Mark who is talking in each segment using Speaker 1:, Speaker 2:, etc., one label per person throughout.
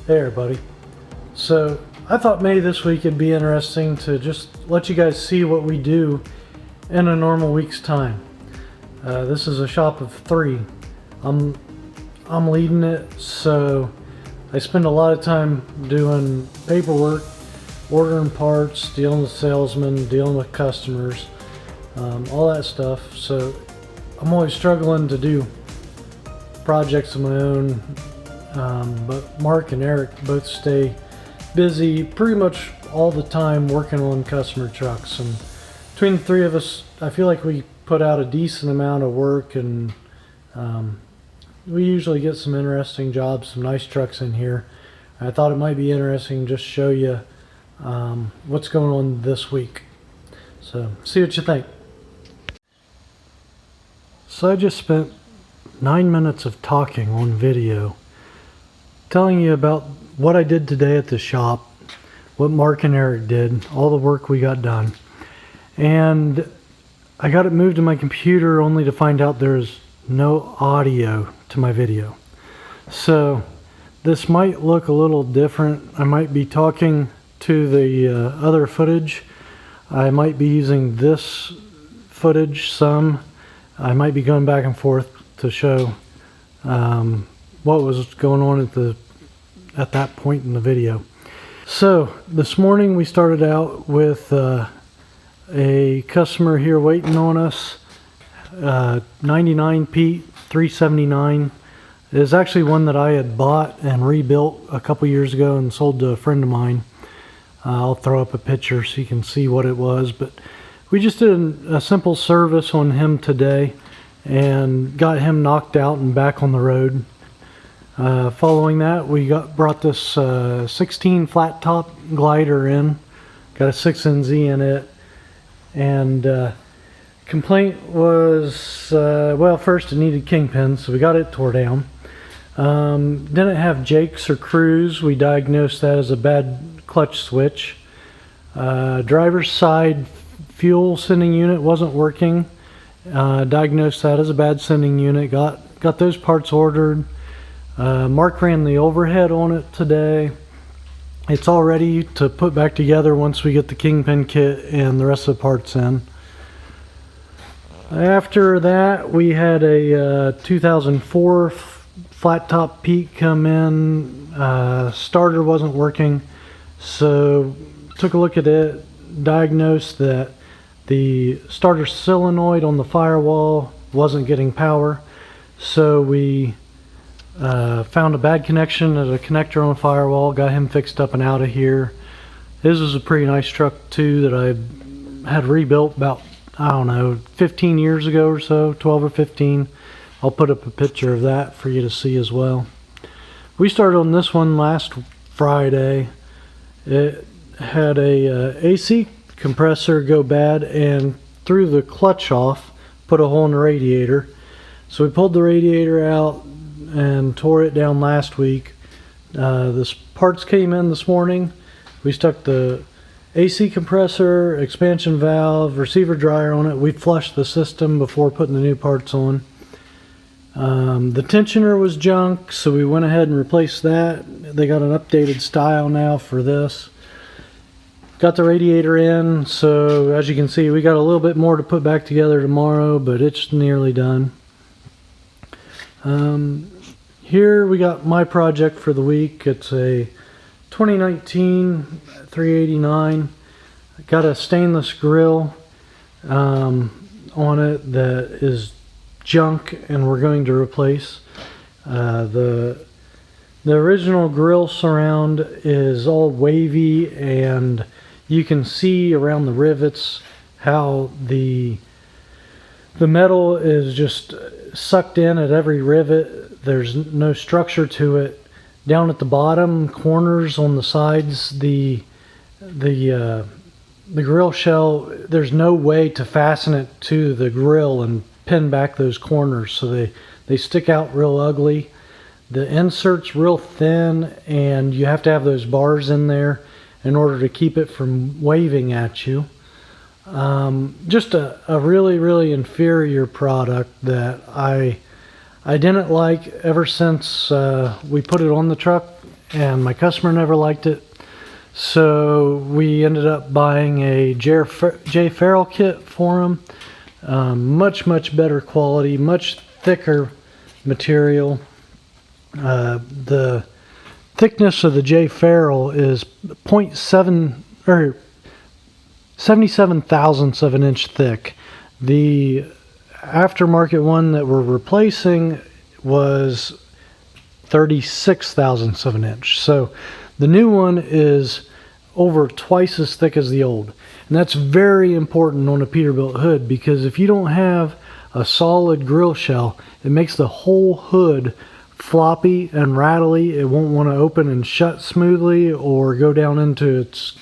Speaker 1: Hey everybody. So I thought maybe this week it'd be interesting to just let you guys see what we do in a normal week's time. This is a shop of 3. I'm leading it, so I spend a lot of time doing paperwork, ordering parts, dealing with salesmen, dealing with customers, all that stuff. So I'm always struggling to do projects of my own. But Mark and Eric both stay busy pretty much all the time working on customer trucks, and between the 3 of us I feel like we put out a decent amount of work, and we usually get some interesting jobs, some nice trucks in here. I thought it might be interesting to just show you what's going on this week, so see what you think. So I just spent 9 minutes of talking on video telling you about what I did today at the shop, what Mark and Eric did, all the work we got done. And I got it moved to my computer only to find out there's no audio to my video. So this might look a little different. I might be talking to the other footage. I might be using this footage some. I might be going back and forth to show what was going on at that point in the video. So this morning we started out with a customer here waiting on us. 99 Pete 379 is actually one that I had bought and rebuilt a couple years ago and sold to a friend of mine. I'll throw up a picture so you can see what it was, but we just did a simple service on him today and got him knocked out and back on the road. Following that, we brought this 16 flat top glider in, got a 6NZ in it, and complaint was, well, first it needed Kingpins, so we got it tore down. Didn't have jakes or cruise. We diagnosed that as a bad clutch switch. Driver's side fuel sending unit wasn't working. Diagnosed that as a bad sending unit. Got those parts ordered. Mark ran the overhead on it today. It's all ready to put back together once we get the Kingpin kit and the rest of the parts in. After that, we had a 2004 flat top Pete come in. Starter wasn't working, so took a look at it, diagnosed that the starter solenoid on the firewall wasn't getting power, so we found a bad connection at a connector on the firewall, got him fixed up and out of here. His was a pretty nice truck too that I had rebuilt about, I don't know, 15 years ago or so, 12 or 15. I'll put up a picture of that for you to see as well. We started on this one last Friday. It had a AC compressor go bad and threw the clutch off, put a hole in the radiator. So we pulled the radiator out and tore it down last week. This parts came in this morning. We stuck the AC compressor, expansion valve, receiver dryer on it. We flushed the system before putting the new parts on. The tensioner was junk, so we went ahead and replaced that. They got an updated style now for this. Got the radiator in, so as you can see, we got a little bit more to put back together tomorrow, but it's nearly done. Here we got my project for the week. It's a 2019 389. Got a stainless grill on it that is junk and we're going to replace. The original grill surround is all wavy, and you can see around the rivets how the metal is just sucked in at every rivet. There's no structure to it. Down at the bottom corners on the sides, the grill shell, there's no way to fasten it to the grill and pin back those corners, so they stick out real ugly. The insert's real thin, and you have to have those bars in there in order to keep it from waving at you. Just a really inferior product that I didn't like ever since we put it on the truck and my customer never liked it. So we ended up buying a J Ferrell kit for him. Much better quality, much thicker material. The thickness of the J Ferrell is 0.7 or 77 thousandths of an inch thick. The aftermarket one that we're replacing was 36 thousandths of an inch. So the new one is over twice as thick as the old. And that's very important on a Peterbilt hood, because if you don't have a solid grill shell, it makes the whole hood floppy and rattly. It won't want to open and shut smoothly or go down into its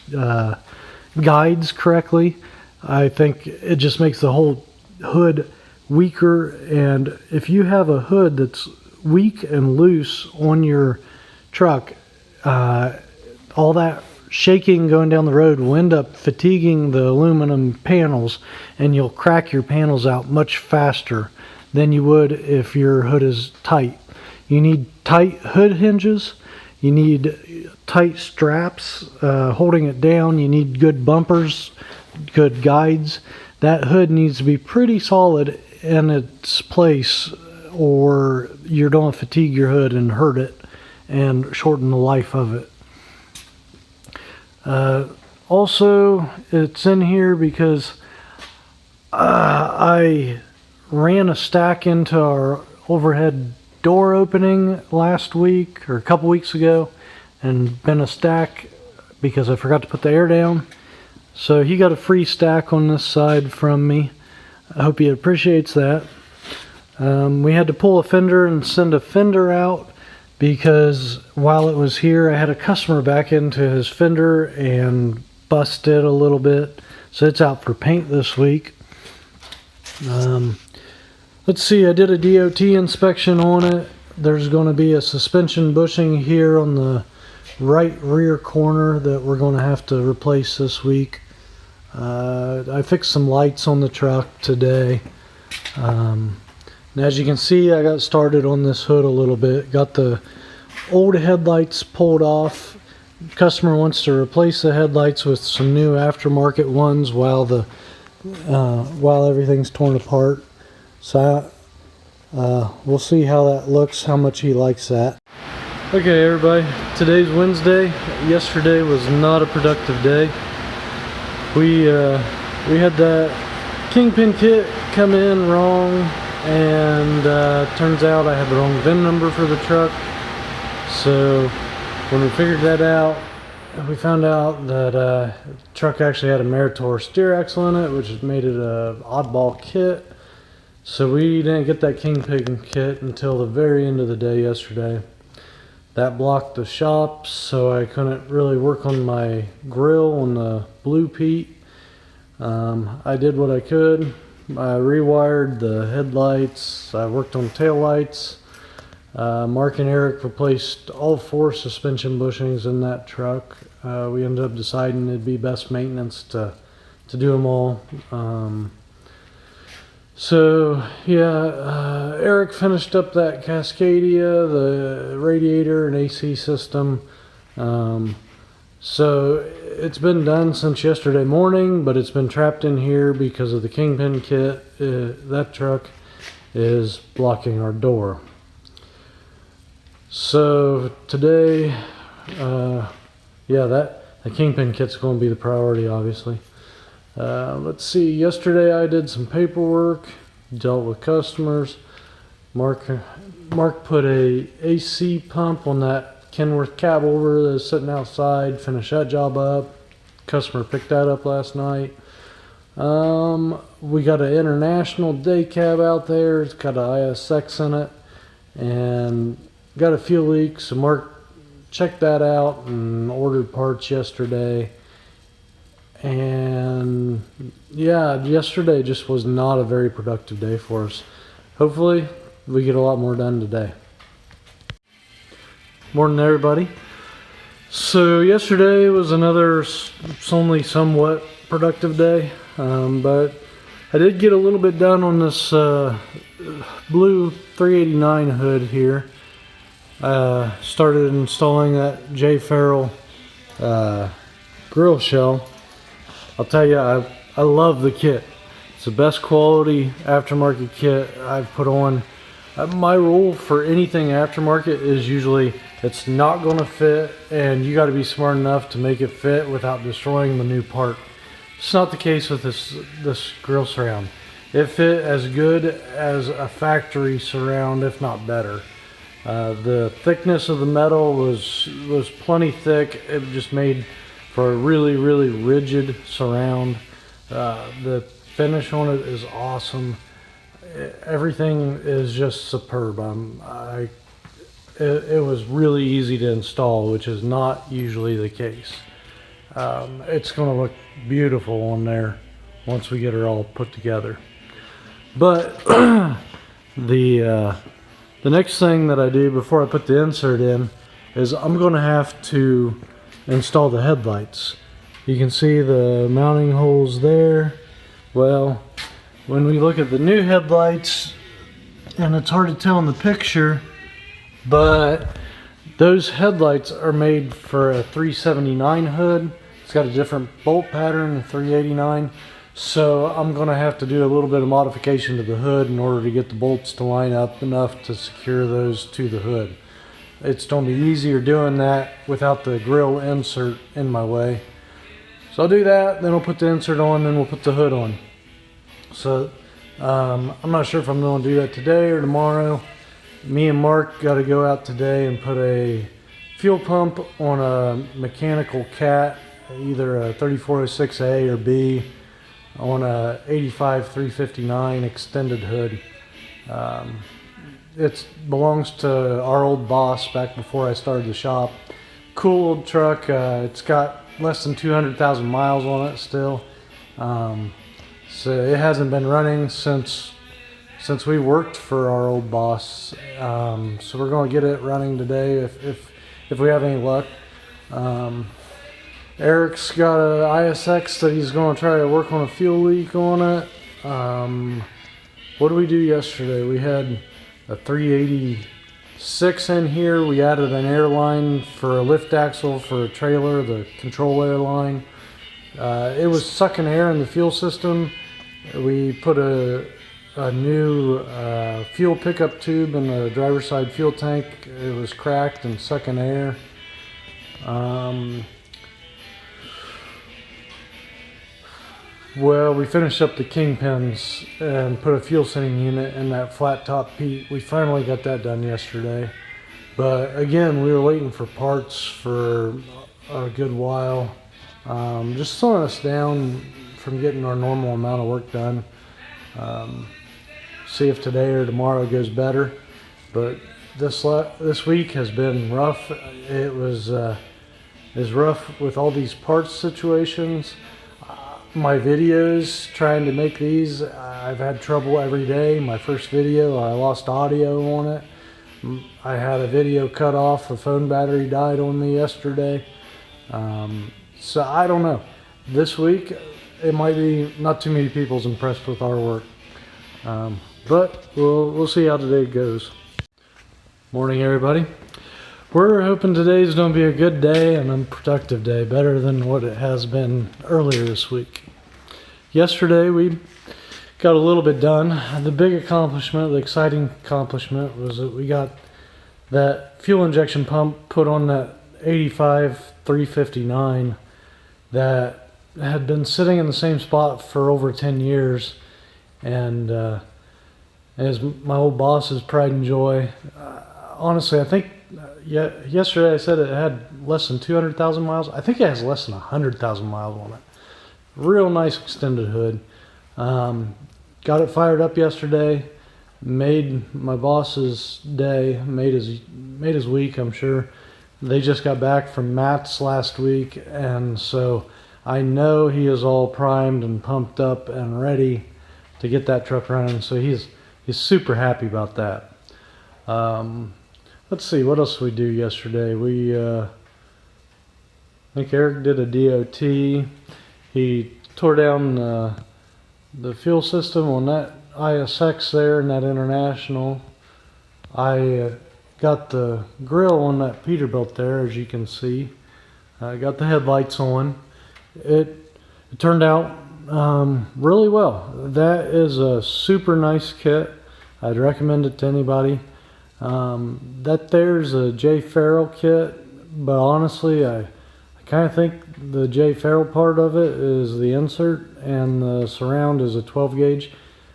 Speaker 1: guides correctly. I think it just makes the whole hood weaker, and if you have a hood that's weak and loose on your truck, all that shaking going down the road will end up fatiguing the aluminum panels, and you'll crack your panels out much faster than you would if your hood is tight. You need tight hood hinges, you need tight straps holding it down, you need good bumpers, good guides. That hood needs to be pretty solid in its place, or you're going to fatigue your hood and hurt it and shorten the life of it. Also, it's in here because I ran a stack into our overhead door opening last week or a couple weeks ago, and bent a stack because I forgot to put the air down. So he got a free stack on this side from me. I hope he appreciates that. We had to pull a fender and send a fender out because while it was here, I had a customer back into his fender and bust it a little bit. So it's out for paint this week. Let's see, I did a DOT inspection on it. There's going to be a suspension bushing here on the right rear corner that we're going to have to replace this week. I fixed some lights on the truck today. And as you can see, I got started on this hood a little bit. Got the old headlights pulled off. Customer wants to replace the headlights with some new aftermarket ones while everything's torn apart. So we'll see how that looks, how much he likes that. Okay, everybody, today's Wednesday. Yesterday was not a productive day. We had that Kingpin kit come in wrong, and turns out I had the wrong VIN number for the truck. So when we figured that out, we found out that the truck actually had a Meritor steer axle in it, which made it an oddball kit. So we didn't get that Kingpin kit until the very end of the day yesterday. That blocked the shop, so I couldn't really work on my grill on the Blue Pete. I did what I could. I rewired the headlights, I worked on tail lights. Mark and Eric replaced all 4 suspension bushings in that truck. We ended up deciding it'd be best maintenance to do them all. So yeah, Eric finished up that Cascadia, the radiator and AC system. So it's been done since yesterday morning, but it's been trapped in here because of the Kingpin kit. That truck is blocking our door. So today, the Kingpin kit's going to be the priority, obviously. Let's see, yesterday I did some paperwork, dealt with customers. Mark put a AC pump on that Kenworth cab over that was sitting outside, finished that job up. Customer picked that up last night. We got an International day cab out there. It's got an ISX in it and got a fuel leak, so Mark checked that out and ordered parts yesterday. And yeah, yesterday just was not a very productive day for us. Hopefully we get a lot more done today. Morning, everybody. So yesterday was another only somewhat productive day, but I did get a little bit done on this blue 389 hood here. started installing that J Ferrell grill shell. I'll tell you, I love the kit. It's the best quality aftermarket kit I've put on. My rule for anything aftermarket is usually it's not going to fit, and you got to be smart enough to make it fit without destroying the new part. It's not the case with this grill surround. It fit as good as a factory surround, if not better. The thickness of the metal was plenty thick. It just made for a really rigid surround. The finish on it is awesome. Everything is just superb. It was really easy to install, which is not usually the case. It's going to look beautiful on there once we get her all put together. But the next thing that I do before I put the insert in is I'm going to have to install the headlights. You can see the mounting holes there. Well, when we look at the new headlights, and it's hard to tell in the picture, but those headlights are made for a 379 hood. It's got a different bolt pattern than 389. So I'm going to have to do a little bit of modification to the hood in order to get the bolts to line up enough to secure those to the hood. It's going to be easier doing that without the grill insert in my way. So I'll do that, then I'll put the insert on, then we'll put the hood on. So I'm not sure if I'm going to do that today or tomorrow. Me and Mark got to go out today and put a fuel pump on a mechanical cat, either a 3406A or B, on a 85 359 extended hood. It belongs to our old boss back before I started the shop. Cool old truck. It's got less than 200,000 miles on it still. So it hasn't been running since we worked for our old boss. So we're going to get it running today if we have any luck. Eric's got an ISX that he's going to try to work on a fuel leak on it. What did we do yesterday? We had a 386 in here. We added an air line for a lift axle for a trailer, the control air line. It was sucking air in the fuel system. We put a new fuel pickup tube in the driver's side fuel tank. It was cracked and sucking air. Well, we finished up the Kingpins and put a fuel sending unit in that flat top Pete. We finally got that done yesterday. But again, we were waiting for parts for a good while. Just slowing us down from getting our normal amount of work done. See if today or tomorrow goes better. But this week has been rough. It was rough with all these parts situations. My videos, trying to make these, I've had trouble every day. My first video, I lost audio on it. I had a video cut off, the phone battery died on me yesterday. So I don't know. This week, it might be not too many people's impressed with our work. But we'll see how today goes. Morning, everybody. We're hoping today's going to be a good day and a productive day, better than what it has been earlier this week. Yesterday we got a little bit done. The big accomplishment, the exciting accomplishment, was that we got that fuel injection pump put on that 85 359 that had been sitting in the same spot for over 10 years, and as my old boss's pride and joy. Honestly, I think yesterday I said it had less than 200,000 miles. I think it has less than 100,000 miles on it. Real nice extended hood. Got it fired up yesterday. Made my boss's day. Made his week, I'm sure. They just got back from Matt's last week, and so I know he is all primed and pumped up and ready to get that truck running. So he's super happy about that. Let's see, what else did we do yesterday? I think Eric did a DOT. He tore down the fuel system on that ISX there and that International. I got the grill on that Peterbilt there, as you can see. Got the headlights on. It turned out really well. That is a super nice kit. I'd recommend it to anybody. That there's a J Ferrell kit, but honestly, I kind of think the J Ferrell part of it is the insert and the surround is a 12 gauge.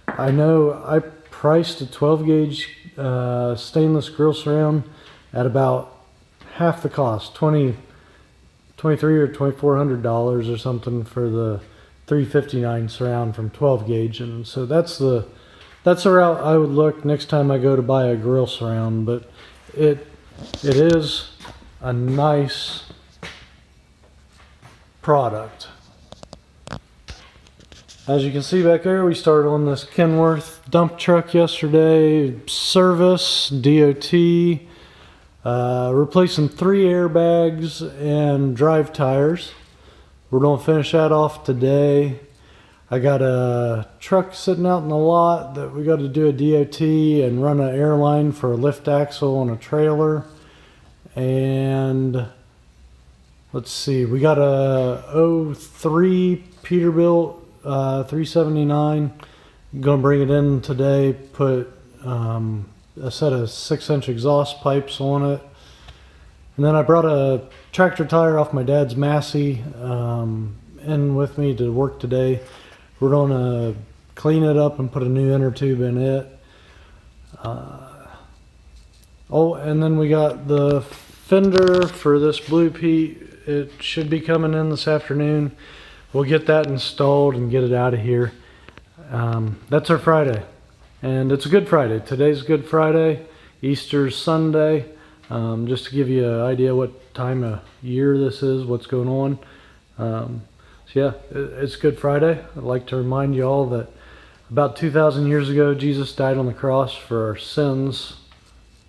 Speaker 1: I know I priced a 12 gauge stainless grill surround at about half the cost, $23 or $2,400 or something for the 359 surround from 12 gauge, and so that's the route I would look next time I go to buy a grill surround. But it is a nice product. As you can see back there, we started on this Kenworth dump truck yesterday. Service, DOT, replacing 3 airbags and drive tires. We're going to finish that off today. I got a truck sitting out in the lot that we got to do a DOT and run an airline for a lift axle on a trailer. And let's see, we got a 03 Peterbilt 379. Gonna bring it in today, put a set of 6-inch exhaust pipes on it. And then I brought a tractor tire off my dad's Massey in with me to work today. We're gonna clean it up and put a new inner tube in it. Oh, and then we got the fender for this Blue Pete. It should be coming in this afternoon. We'll get that installed and get it out of here. That's our Friday, and it's a Good Friday. Today's Good Friday, Easter's Sunday. Just to give you an idea what time of year this is, what's going on. So yeah, it's Good Friday. I'd like to remind you all that about 2,000 years ago, Jesus died on the cross for our sins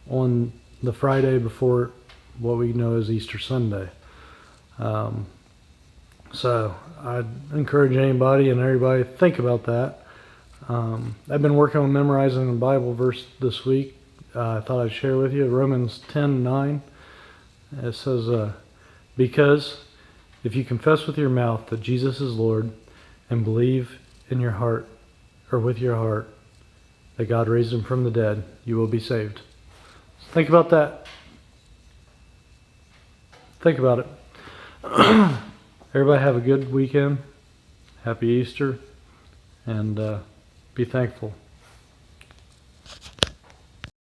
Speaker 1: on the Friday before what we know as Easter Sunday. So I'd encourage anybody and everybody to think about that. I've been working on memorizing a Bible verse this week. I thought I'd share with you Romans 10:9. It says, because if you confess with your mouth that Jesus is Lord and believe in your heart, or with your heart, that God raised him from the dead, you will be saved. Think about that. Think about it. Everybody have a good weekend. Happy Easter. And be thankful.